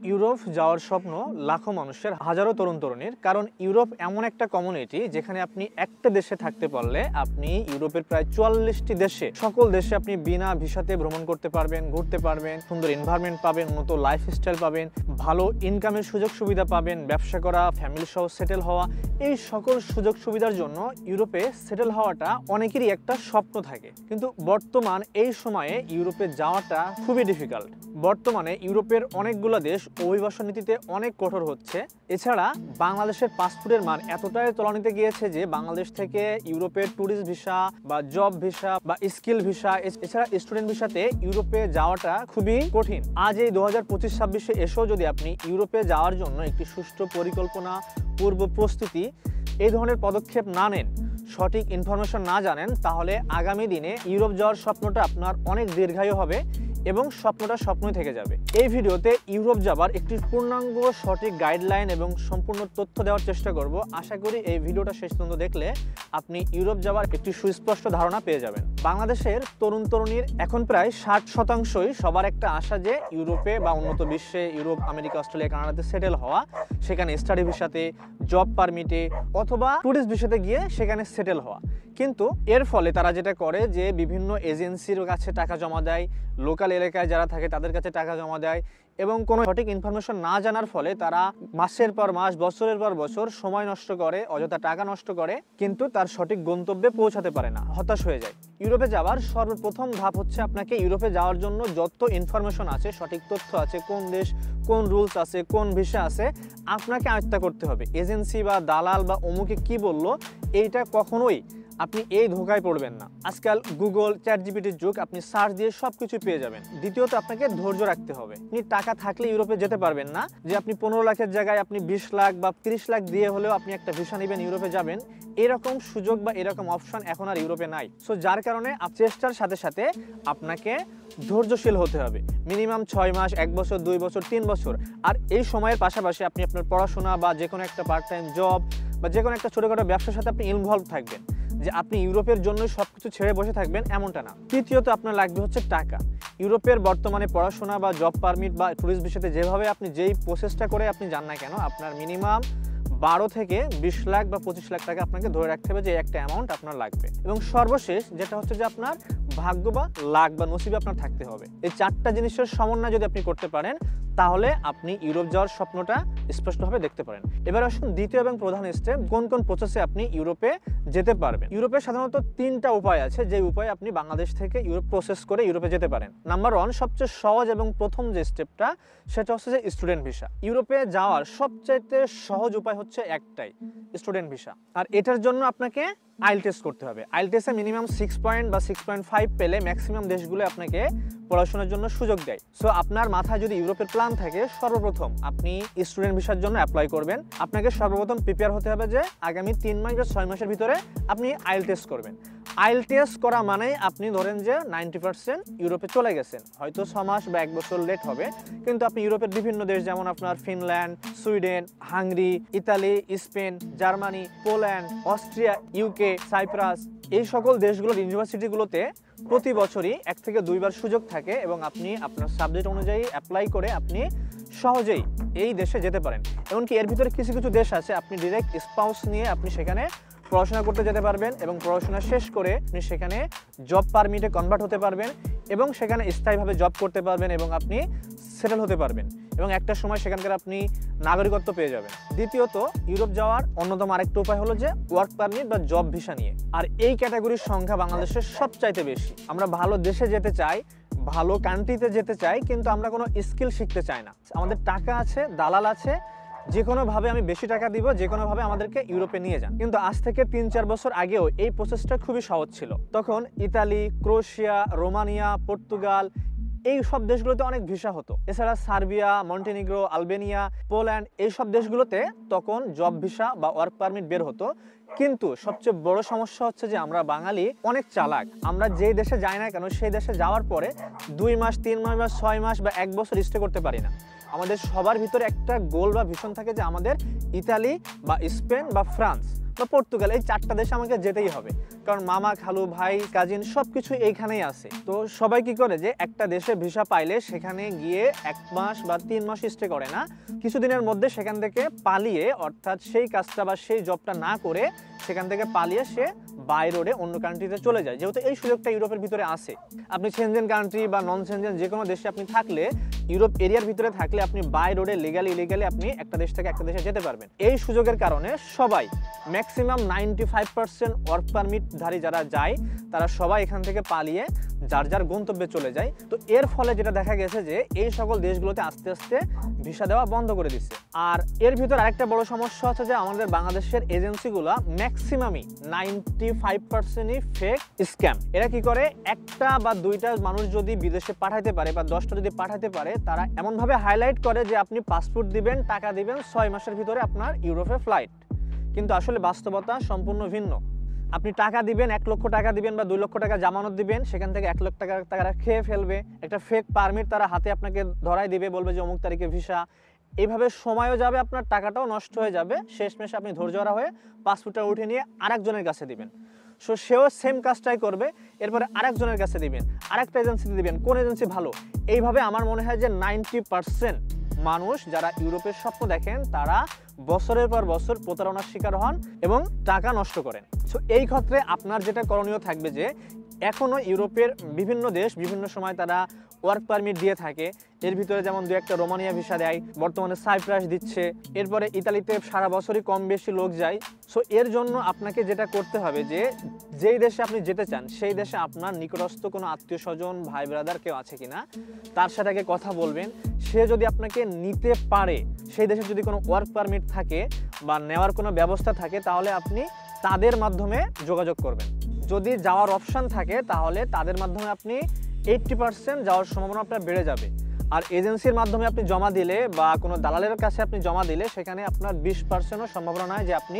Europe যাওয়ার স্বপ্ন লাখো মানুষের, হাজারো তরুণ তরুণীর। কারণ ইউরোপ এমন একটা কমিউনিটি যেখানে আপনি একটা দেশে থাকতে পারলে আপনি ইউরোপের প্রায় 44টি দেশে, সকল দেশে আপনি বিনা ভিসাতে ভ্রমণ করতে পারবেন, ঘুরতে পারবেন, সুন্দর এনভায়রনমেন্ট পাবেন, উন্নত লাইফস্টাইল পাবেন, ভালো ইনকামের সুযোগ সুবিধা পাবেন, ব্যবসা করা, ফ্যামিলি সহ সেটেল হওয়া। এই সকল সুযোগ সুবিধার জন্য ইউরোপে সেটেল হওয়াটা অনেকেরই একটা স্বপ্ন থাকে। কিন্তু বর্তমান এই সময়ে ইউরোপে যাওয়াটা খুবই ডিফিকাল্ট। বর্তমানে ইউরোপের অনেকগুলো দেশ অভিবাসন নীতিতে অনেক কঠোর হচ্ছে। এছাড়া বাংলাদেশের পাসপোর্টের মান এতটাই তলানিতে গিয়েছে যে বাংলাদেশ থেকে ইউরোপের ট্যুরিস্ট ভিসা বা জব ভিসা বা স্কিল ভিসা, এছাড়া স্টুডেন্ট ভিসাতে ইউরোপে যাওয়াটা খুবই কঠিন। আজ এই 2025-26 এসেও যদি আপনি ইউরোপে যাওয়ার জন্য একটি সুষ্ঠু পরিকল্পনা, পূর্ব প্রস্তুতি, এই ধরনের পদক্ষেপ না নেন, সঠিক ইনফরমেশন না জানেন, তাহলে আগামী দিনে ইউরোপ যাওয়ার স্বপ্নটা আপনার অনেক দীর্ঘায়ু হবে এবং স্বপ্নটা স্বপ্নই থেকে যাবে। এই ভিডিওতে ইউরোপ যাবার একটি পূর্ণাঙ্গ সঠিক গাইডলাইন এবং সম্পূর্ণ তথ্য দেওয়ার চেষ্টা করব। আশা করি এই ভিডিওটা শেষ পর্যন্ত দেখলে আপনি ইউরোপ যাবার একটি সুস্পষ্ট ধারণা পেয়ে যাবেন। বাংলাদেশের তরুণ তরুণীর এখন প্রায় 60%ই সবার একটা আশা যে ইউরোপে বা উন্নত বিশ্বে, ইউরোপ, আমেরিকা, অস্ট্রেলিয়া, কানাডাতে সেটেল হওয়া, সেখানে স্টাডি ভিসাতে, জব পারমিটে অথবা ট্যুরিস্ট ভিসাতে গিয়ে সেখানে সেটেল হওয়া। কিন্তু এর ফলে তারা যেটা করে যে বিভিন্ন এজেন্সির কাছে টাকা জমা দেয়, লোকাল এলাকায় যারা থাকে তাদের কাছে টাকা জমা দেয় এবং কোনো সঠিক ইনফরমেশন না জানার ফলে তারা মাসের পর মাস, বছরের পর বছর সময় নষ্ট করে, অযথা টাকা নষ্ট করে, কিন্তু তার সঠিক গন্তব্যে পৌঁছাতে পারে না, হতাশ হয়ে যায়। ইউরোপে যাওয়ার সর্বপ্রথম ধাপ হচ্ছে আপনাকে ইউরোপে যাওয়ার জন্য যত ইনফরমেশন আছে, সঠিক তথ্য আছে, কোন দেশ, কোন রুলস আছে, কোন ভিসা আছে, আপনাকে আয়ত্ত করতে হবে। এজেন্সি বা দালাল বা অমুকে কি বললো, এইটা কখনোই আপনি এই ধোঁকায় পড়বেন না। আজকাল গুগল, চ্যাটজিপিটির যুগ, আপনি সার্চ দিয়ে সব কিছু পেয়ে যাবেন। দ্বিতীয়ত আপনাকে ধৈর্য রাখতে হবে। আপনি টাকা থাকলে ইউরোপে যেতে পারবেন না যে আপনি 15 লাখের জায়গায় আপনি 20 লাখ বা 30 লাখ দিয়ে হলেও আপনি একটা ভিসা নেবেন, ইউরোপে যাবেন। এরকম সুযোগ বা এরকম অপশন এখন আর ইউরোপে নাই। সো যার কারণে চেষ্টার সাথে সাথে আপনাকে ধৈর্যশীল হতে হবে। মিনিমাম 6 মাস, 1 বছর, 2 বছর, 3 বছর। আর এই সময়ের পাশাপাশি আপনি আপনার পড়াশোনা বা যে কোনো একটা পার্ট টাইম জব বা যে কোনো একটা ছোটোখাটো ব্যবসার সাথে আপনি ইনভলভ থাকবেন। যে আপনি ইউরোপের জন্য সবকিছু ছেড়ে বসে থাকবেন এমনটা না। তৃতীয়ত আপনার লাগবে হচ্ছে টাকা। ইউরোপের বর্তমানে পড়াশোনা বা জব পারমিট বা ট্যুরিস্ট ভিসাতে যেভাবে আপনি যেই প্রসেসটা করে আপনি যান না কেন, আপনার মিনিমাম 12 থেকে 20 লাখ বা 25 লাখ টাকা আপনাকে ধরে রাখতে হবে যে একটা অ্যামাউন্ট আপনার লাগবে। এবং সর্বশেষ যেটা হচ্ছে যে আপনার ভাগ্য বা লাক বা নসিবে আপনার থাকতে হবে। এই 4টা জিনিসের সমন্বয় যদি আপনি করতে পারেন তাহলে আপনি ইউরোপ যাওয়ার স্বপ্নটা স্পষ্টভাবে দেখতে পারেন। এবার আসুন দ্বিতীয় এবং প্রধান স্টেপ, কোন কোন প্রসেসে আপনি ইউরোপে যেতে পারবেন। ইউরোপে সাধারণত 3টা উপায় আছে যে উপায়ে আপনি বাংলাদেশ থেকে ইউরোপ প্রসেস করে ইউরোপে যেতে পারেন। নাম্বার 1, সবচেয়ে সহজ এবং প্রথম যে স্টেপটা সেটা হচ্ছে যে স্টুডেন্ট ভিসা। ইউরোপে যাওয়ার সবচাইতে সহজ উপায় হচ্ছে একটাই, স্টুডেন্ট ভিসা। আর এটার জন্য আপনাকে আইএলটিএস করতে হবে। আইএলটিএসে মিনিমাম 6 পয়েন্ট বা 6.5 পেলে ম্যাক্সিমাম দেশগুলো আপনাকে পড়াশোনার জন্য সুযোগ দেয়। সো আপনার মাথায় যদি ইউরোপের প্ল্যান থাকে, সর্বপ্রথম আপনি স্টুডেন্ট ভিসার জন্য অ্যাপ্লাই করবেন। আপনাকে সর্বপ্রথম প্রিপেয়ার হতে হবে যে আগামী 3 মাস বা 6 মাসের ভিতরে আপনি আইএলটিএস করবেন। আইএলটিএস করা মানেই আপনি ধরেন যে 90% ইউরোপে চলে গেছেন। হয়তো 6 মাস বা 1 বছর লেট হবে, কিন্তু আপনি ইউরোপের বিভিন্ন দেশ যেমন আপনার Finland, Sweden, Hungary, Italy, Spain, Germany, Poland, Austria, UK, Cyprus, এই সকল দেশগুলোর ইউনিভার্সিটিগুলোতে প্রতি বছরই 1 থেকে 2 বার সুযোগ থাকে এবং আপনি আপনার সাবজেক্ট অনুযায়ী অ্যাপ্লাই করে আপনি সহজেই এই দেশে যেতে পারেন। এমনকি এর ভিতরে কিছু কিছু দেশ আছে আপনি ডিরেক্ট স্পাউস নিয়ে আপনি সেখানে পড়াশোনা করতে যেতে পারবেন এবং পড়াশোনা শেষ করে আপনি সেখানে জব পারমিটে কনভার্ট হতে পারবেন এবং সেখানে স্থায়ীভাবে জব করতে পারবেন এবং আপনি সেটেল হতে পারবেন এবং একটা সময় সেখানকার আপনি নাগরিকত্ব পেয়ে যাবেন। দ্বিতীয়ত, ইউরোপ যাওয়ার অন্যতম আরেকটা উপায় হলো যে ওয়ার্ক পারমিট বা জব ভিসা নিয়ে। আর এই ক্যাটাগরির সংখ্যা বাংলাদেশের সবচাইতে বেশি। আমরা ভালো দেশে যেতে চাই, ভালো কান্ট্রিতে যেতে চাই, কিন্তু আমরা কোনো স্কিল শিখতে চাই না। আমাদের টাকা আছে, দালাল আছে, যে কোনোভাবে আমি বেশি টাকা দিব, যে কোনোভাবে আমাদেরকে ইউরোপে নিয়ে যান। কিন্তু আজ থেকে 3-4 বছর আগেও এই প্রসেসটা খুবই সহজ ছিল। তখন ইতালি, ক্রোয়েশিয়া, রোমানিয়া, পর্তুগাল, এই সব দেশগুলোতে অনেক ভিসা হতো। এছাড়া সার্বিয়া, মন্টেনিগ্রো, আলবেনিয়া, পোল্যান্ড, এই সব দেশগুলোতে তখন জব ভিসা বা ওয়ার্ক পারমিট বের হতো। কিন্তু সবচেয়ে বড় সমস্যা হচ্ছে যে আমরা বাঙালি অনেক চালাক। আমরা যেই দেশে যাই না কেন সেই দেশে যাওয়ার পরে 2 মাস, 3 মাস বা 6 মাস বা 1 বছর স্টে করতে পারি না। আমাদের সবার ভিতরে একটা গোল বা ভিশন থাকে যে আমাদের ইতালি বা স্পেন বা ফ্রান্স বা পর্তুগাল, এই 4টা দেশে আমাকে যেতেই হবে, কারণ মামা খালু ভাই কাজিন সবকিছু এইখানেই আছে। তো সবাই কি করে যে একটা দেশে ভিসা পাইলে সেখানে গিয়ে 1 মাস বা 3 মাস স্টে করে না, কিছুদিনের মধ্যে সেখান থেকে পালিয়ে, অর্থাৎ সেই কাজটা বা সেই জবটা না করে সেখান থেকে পালিয়ে সে বাই রোডে অন্য কান্ট্রিতে চলে যায়। যেহেতু এই সুযোগটা ইউরোপের ভিতরে আছে, আপনি সেনজেন কান্ট্রি বা নন সেনজেন যে কোনো দেশে আপনি থাকলে, ইউরোপ এরিয়ার ভিতরে থাকলে আপনি বাই রোডে লিগালি ইলিগালি আপনি একটা দেশ থেকে একটা দেশে যেতে পারবেন। এই সুযোগের কারণে সবাই ম্যাক্সিমাম 95% ওয়ার্ক পারমিটধারী যারা যায় তারা সবাই এখান থেকে পালিয়ে যার যার গন্তব্যে চলে যায়। তো এর ফলে যেটা দেখা গেছে যে এই সকল দেশগুলোতে আস্তে আস্তে ভিসা দেওয়া বন্ধ করে দিচ্ছে। আর এর ভিতর আরেকটা বড় সমস্যা হচ্ছে যে আমাদের বাংলাদেশের এজেন্সিগুলো ম্যাক্সিমামই 95%ই ফেক স্ক্যাম। এরা কি করে, একটা বা দুইটা মানুষ যদি বিদেশে পাঠাইতে পারে বা 10টা যদি পাঠাইতে পারে, তারা এমনভাবে হাইলাইট করে যে আপনি পাসপোর্ট দিবেন, টাকা দিবেন, 6 মাসের ভিতরে আপনার ইউরোপে ফ্লাইট। কিন্তু আসলে বাস্তবতা সম্পূর্ণ ভিন্ন। আপনি টাকা দিবেন, 1 লক্ষ টাকা দিবেন বা 2 লক্ষ টাকা জামানত দিবেন, সেখান থেকে 1 লক্ষ টাকা খেয়ে ফেলবে, একটা ফেক পারমিট তারা হাতে আপনাকে ধরাই দিবে, বলবে যে অমুক তারিখে ভিসা। এইভাবে সময়ও যাবে, আপনার টাকাটাও নষ্ট হয়ে যাবে, শেষমেশ আপনি ধৈর্যহারা হয়ে পাসপোর্টটা উঠে নিয়ে আরেকজনের কাছে দিবেন। সো সেও সেম কাজটাই করবে, এরপরে আরেকজনের কাছে দিবেন, আরেকটা এজেন্সিতে দিবেন, কোন এজেন্সি ভালো। এইভাবে আমার মনে হয় যে 90% মানুষ যারা ইউরোপের স্বপ্ন দেখেন তারা বছরের পর বছর প্রতারণার শিকার হন এবং টাকা নষ্ট করেন। সো এই ক্ষেত্রে আপনার যেটা করণীয় থাকবে যে এখনও ইউরোপের বিভিন্ন দেশ বিভিন্ন সময় তারা ওয়ার্ক পারমিট দিয়ে থাকে। এর ভিতরে যেমন 2-1টা রোমানিয়া ভিসা দেয়, বর্তমানে সাইপ্রাস দিচ্ছে, এরপরে ইতালিতে সারা বছরই কম বেশি লোক যায়। সো এর জন্য আপনাকে যেটা করতে হবে যে যেই দেশে আপনি যেতে চান সেই দেশে আপনার নিকটস্থ কোনো আত্মীয় স্বজন ভাই ব্রাদার কেউ আছে কিনা তার সাথে আগে কথা বলবেন। সে যদি আপনাকে নিতে পারে, সেই দেশে যদি কোনো ওয়ার্ক পারমিট থাকে বা নেওয়ার কোনো ব্যবস্থা থাকে, তাহলে আপনি তাদের মাধ্যমে যোগাযোগ করবেন। যদি যাওয়ার অপশান থাকে তাহলে তাদের মাধ্যমে আপনি 80% যাওয়ার সম্ভাবনা আপনার বেড়ে যাবে। আর এজেন্সির মাধ্যমে আপনি জমা দিলে বা কোনো দালালের কাছে আপনি জমা দিলে সেখানে আপনার 20%ও সম্ভাবনা নয় যে আপনি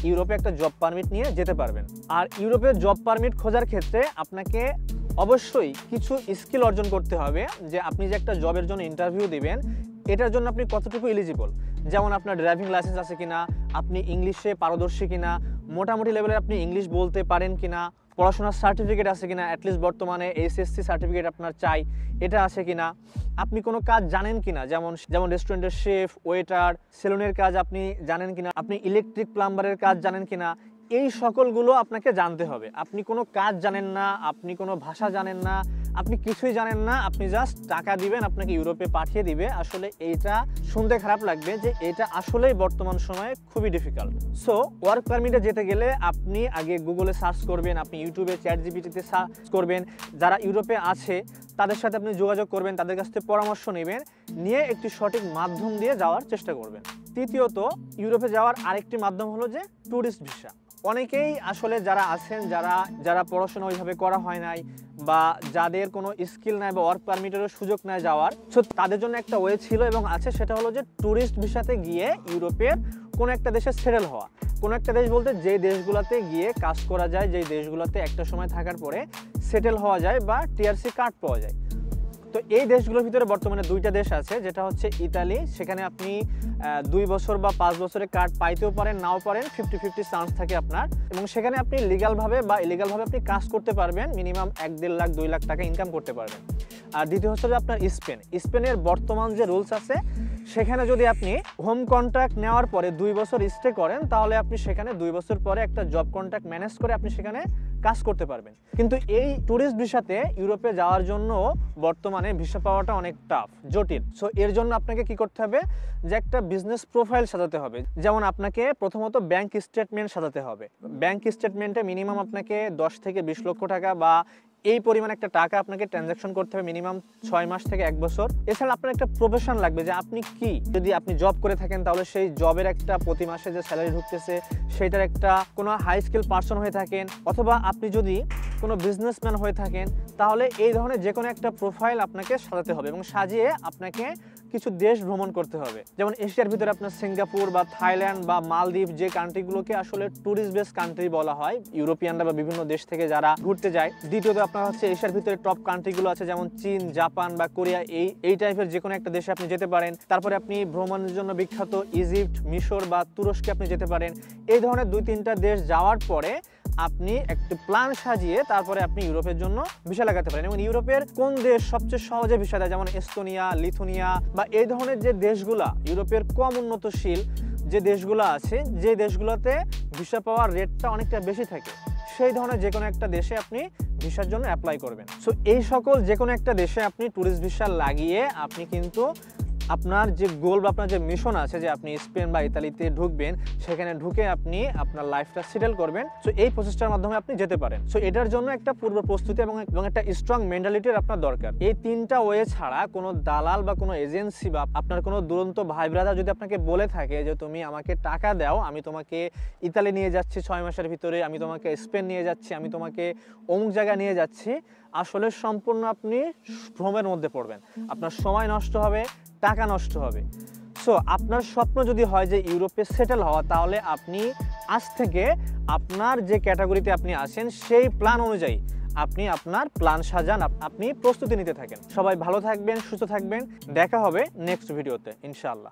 ইউরোপে একটা জব পারমিট নিয়ে যেতে পারবেন। আর ইউরোপে জব পারমিট খোঁজার ক্ষেত্রে আপনাকে অবশ্যই কিছু স্কিল অর্জন করতে হবে, যে আপনি যে একটা জবের জন্য ইন্টারভিউ দিবেন এটার জন্য আপনি কতটুকু এলিজিবল। যেমন আপনার ড্রাইভিং লাইসেন্স আছে কিনা, আপনি ইংলিশে পারদর্শী কিনা, মোটামুটি লেভেলে আপনি ইংলিশ বলতে পারেন কিনা, পড়াশোনার সার্টিফিকেট আছে কিনা, অ্যাটলিস্ট বর্তমানে SSC সার্টিফিকেট আপনার চাই, এটা আছে কিনা, আপনি কোনো কাজ জানেন কিনা, যেমন রেস্টুরেন্টের শেফ, ওয়েটার, সেলুনের কাজ আপনি জানেন কিনা, আপনি ইলেকট্রিক প্লাম্বারের কাজ জানেন কিনা, এই সকলগুলো আপনাকে জানতে হবে। আপনি কোনো কাজ জানেন না, আপনি কোনো ভাষা জানেন না, আপনি কিছুই জানেন না, আপনি জাস্ট টাকা দিবেন, আপনাকে ইউরোপে পাঠিয়ে দিবে। আসলে এইটা শুনতে খারাপ লাগবে যে এটা আসলেই বর্তমান সময়ে খুবই ডিফিকাল্ট। সো ওয়ার্ক পারমিটে যেতে গেলে আপনি আগে গুগলে সার্চ করবেন, আপনি ইউটিউবে ChatGPT-তে সার্চ করবেন, যারা ইউরোপে আছে তাদের সাথে আপনি যোগাযোগ করবেন, তাদের কাছ থেকে পরামর্শ নেবেন, নিয়ে একটি সঠিক মাধ্যম দিয়ে যাওয়ার চেষ্টা করবেন। তৃতীয়ত, ইউরোপে যাওয়ার আরেকটি মাধ্যম হলো যে ট্যুরিস্ট ভিসা। অনেকেই আসলে যারা আছেন, যারা পড়াশোনা ওইভাবে করা হয় নাই বা যাদের কোনো স্কিল নাই বা ওয়ার্ক পারমিটেরও সুযোগ নাই যাওয়ার, সো তাদের জন্য একটা ওয়ে ছিল এবং আছে, সেটা হলো যে ট্যুরিস্ট ভিসাতে গিয়ে ইউরোপের কোনো একটা দেশে সেটেল হওয়া। কোনো একটা দেশ বলতে যেই দেশগুলোতে গিয়ে কাজ করা যায়, যেই দেশগুলোতে একটা সময় থাকার পরে সেটেল হওয়া যায় বা TRC কার্ড পাওয়া যায়। তো এই দেশগুলোর ভিতরে বর্তমানে 2টা দেশ আছে, যেটা হচ্ছে ইতালি। সেখানে আপনি 2 বছর বা 5 বছরের কার্ড পাইতেও পারেন, নাও পারেন, 50-50 চান্স থাকে আপনার। এবং সেখানে আপনি লিগালভাবে বা ইলিগালভাবে আপনি কাজ করতে পারবেন, মিনিমাম 1-1.5 লাখ 2 লাখ টাকা ইনকাম করতে পারবেন। আর দ্বিতীয় হচ্ছে যে আপনার স্পেনের বর্তমান যে রুলস আছে, সেখানে যদি আপনি হোম কন্ট্রাক্ট নেওয়ার পরে 2 বছর স্টে করেন, তাহলে আপনি সেখানে 2 বছর পরে একটা জব কন্ট্রাক্ট ম্যানেজ করে আপনি সেখানে কাজ করতে পারবেন। কিন্তু এই ট্যুরিস্ট ভিসাতে ইউরোপে যাওয়ার জন্য বর্তমানে ভিসা পাওয়াটা অনেক টাফ, জটিল। সো এর জন্য আপনাকে কি করতে হবে, যে একটা বিজনেস প্রোফাইল সাজাতে হবে। যেমন আপনাকে প্রথমত ব্যাংক স্টেটমেন্ট সাজাতে হবে। ব্যাংক স্টেটমেন্টে মিনিমাম আপনাকে 10 থেকে 20 লক্ষ টাকা বা এই পরিমাণ একটা টাকা আপনাকে ট্রানজাকশন করতে হবে মিনিমাম 6 মাস থেকে 1 বছর। এছাড়া আপনার একটা প্রফেশন লাগবে, যে আপনি কি, যদি আপনি জব করে থাকেন তাহলে সেই জবের একটা প্রতি মাসে যে স্যালারি ঢুকতেছে সেইটার একটা কোনো হাই স্কিল পার্সন হয়ে থাকেন, অথবা আপনি যদি কোনো বিজনেসম্যান হয়ে থাকেন, তাহলে এই ধরনের যে কোনো একটা প্রোফাইল আপনাকে সাজাতে হবে এবং সাজিয়ে আপনাকে কিছু দেশ ভ্রমণ করতে হবে। যেমন এশিয়ার ভিতরে আপনার সিঙ্গাপুর বা থাইল্যান্ড বা মালদ্বীপ, যে কান্ট্রিগুলোকে আসলে ট্যুরিস্ট বেস কান্ট্রি বলা হয় ইউরোপিয়ানরা বা বিভিন্ন দেশ থেকে যারা ঘুরতে যায়। দ্বিতীয়ত আপনার হচ্ছে এশিয়ার ভিতরে টপ কান্ট্রিগুলো আছে, যেমন চীন, জাপান বা কোরিয়া, এই টাইপের যে কোনো একটা দেশে আপনি যেতে পারেন। তারপরে আপনি ভ্রমণের জন্য বিখ্যাত ইজিপ্ট, মিশর বা তুরস্কে আপনি যেতে পারেন। এই ধরনের 2-3টা দেশ যাওয়ার পরে আপনি একটি প্ল্যান সাজিয়ে তারপরে আপনি ইউরোপের জন্য ভিসা লাগাতে পারেন। এবং ইউরোপের কোন দেশ সবচেয়ে সহজে ভিসা দেয়, যেমন এস্তোনিয়া, লিথুনিয়া বা এই ধরনের যে দেশগুলা ইউরোপের কম উন্নতশীল যে দেশগুলো আছে, যে দেশগুলোতে ভিসা পাওয়ার রেটটা অনেকটা বেশি থাকে, সেই ধরনের যে কোনো একটা দেশে আপনি ভিসার জন্য অ্যাপ্লাই করবেন। সো এই সকল যে কোনো একটা দেশে আপনি ট্যুরিস্ট ভিসা লাগিয়ে আপনি কিন্তু আপনার যে গোল বা আপনার যে মিশন আছে যে আপনি স্পেন বা ইতালিতে ঢুকবেন, সেখানে ঢুকে আপনি আপনার লাইফটা সেটেল করবেন। সো এই প্রসেসটার মাধ্যমে আপনি যেতে পারেন। সো এটার জন্য একটা পূর্ব প্রস্তুতি এবং একটা স্ট্রং মেন্টালিটির আপনার দরকার। এই 3টা ওয়ে ছাড়া কোনো দালাল বা কোনো এজেন্সি বা আপনার কোনো দুরন্ত ভাই ব্রাদার যদি আপনাকে বলে থাকে যে তুমি আমাকে টাকা দাও, আমি তোমাকে ইতালি নিয়ে যাচ্ছি 6 মাসের ভিতরে, আমি তোমাকে স্পেন নিয়ে যাচ্ছি, আমি তোমাকে অমুক জায়গায় নিয়ে যাচ্ছি, আসলে সম্পূর্ণ আপনি ভ্রমের মধ্যে পড়বেন। আপনার সময় নষ্ট হবে, টাকা নষ্ট হবে। সো আপনার স্বপ্ন যদি হয় যে ইউরোপে সেটেল হওয়া, তাহলে আপনি আজ থেকে আপনার যে ক্যাটাগরিতে আপনি আসেন সেই প্ল্যান অনুযায়ী আপনি আপনার প্ল্যান সাজান, আপনি প্রস্তুতি নিতে থাকেন। সবাই ভালো থাকবেন, সুস্থ থাকবেন। দেখা হবে নেক্সট ভিডিওতে ইনশাআল্লাহ।